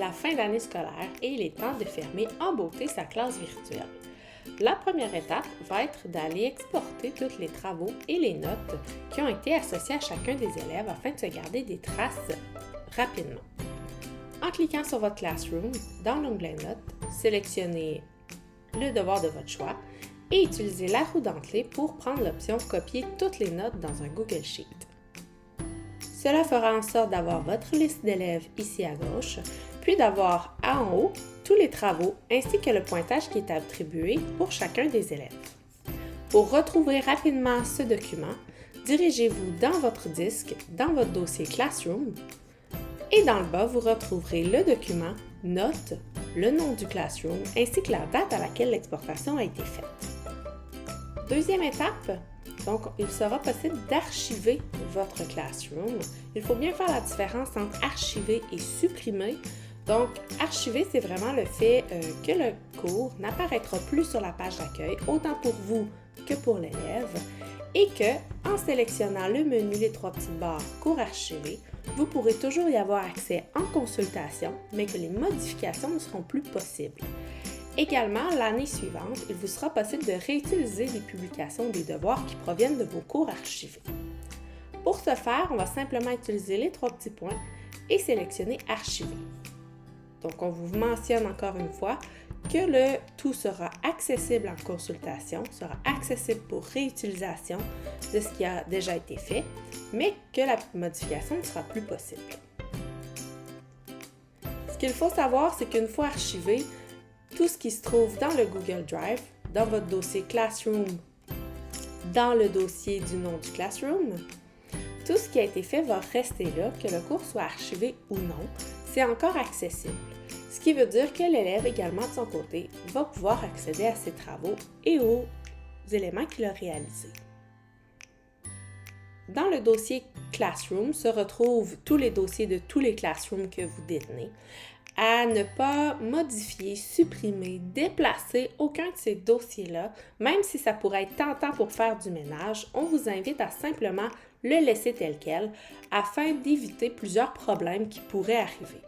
la fin d'année scolaire et il est temps de fermer en beauté sa classe virtuelle. La première étape va être d'aller exporter tous les travaux et les notes qui ont été associés à chacun des élèves afin de se garder des traces rapidement. En cliquant sur votre Classroom, dans l'onglet Notes, sélectionnez le devoir de votre choix et utilisez la roue dentelée pour prendre l'option « Copier toutes les notes dans un Google Sheet ». Cela fera en sorte d'avoir votre liste d'élèves ici à gauche, puis d'avoir en haut tous les travaux ainsi que le pointage qui est attribué pour chacun des élèves. Pour retrouver rapidement ce document, dirigez-vous dans votre disque, dans votre dossier Classroom, et dans le bas, vous retrouverez le document, notes, le nom du Classroom ainsi que la date à laquelle l'exportation a été faite. Deuxième étape, donc il sera possible d'archiver votre Classroom. Il faut bien faire la différence entre archiver et supprimer. Donc, archiver, c'est vraiment le fait que le cours n'apparaîtra plus sur la page d'accueil, autant pour vous que pour l'élève, et que, en sélectionnant le menu Les trois petites barres Cours archivé, vous pourrez toujours y avoir accès en consultation, mais que les modifications ne seront plus possibles. Également, l'année suivante, il vous sera possible de réutiliser les publications des devoirs qui proviennent de vos cours archivés. Pour ce faire, on va simplement utiliser les trois petits points et sélectionner Archiver. Donc, on vous mentionne encore une fois que le tout sera accessible en consultation, sera accessible pour réutilisation de ce qui a déjà été fait, mais que la modification ne sera plus possible. Ce qu'il faut savoir, c'est qu'une fois archivé, tout ce qui se trouve dans le Google Drive, dans votre dossier Classroom, dans le dossier du nom du Classroom, tout ce qui a été fait va rester là, que le cours soit archivé ou non, c'est encore accessible. Ce qui veut dire que l'élève également de son côté va pouvoir accéder à ses travaux et aux éléments qu'il a réalisés. Dans le dossier Classroom se retrouvent tous les dossiers de tous les classrooms que vous détenez. À ne pas modifier, supprimer, déplacer aucun de ces dossiers-là, même si ça pourrait être tentant pour faire du ménage, on vous invite à simplement le laisser tel quel afin d'éviter plusieurs problèmes qui pourraient arriver.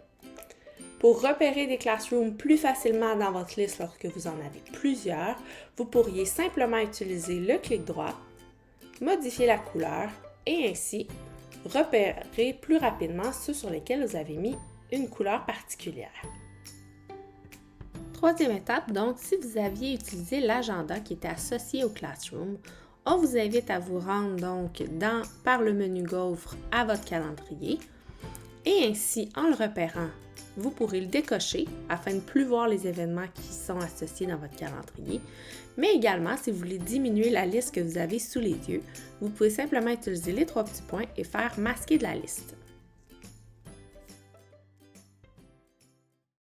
Pour repérer des classrooms plus facilement dans votre liste lorsque vous en avez plusieurs, vous pourriez simplement utiliser le clic droit, modifier la couleur et ainsi repérer plus rapidement ceux sur lesquels vous avez mis une couleur particulière. Troisième étape, donc, si vous aviez utilisé l'agenda qui était associé au Classroom, on vous invite à vous rendre donc par le menu gaufre à votre calendrier et ainsi, en le repérant, vous pourrez le décocher afin de ne plus voir les événements qui sont associés dans votre calendrier. Mais également, si vous voulez diminuer la liste que vous avez sous les yeux, vous pouvez simplement utiliser les trois petits points et faire masquer de la liste.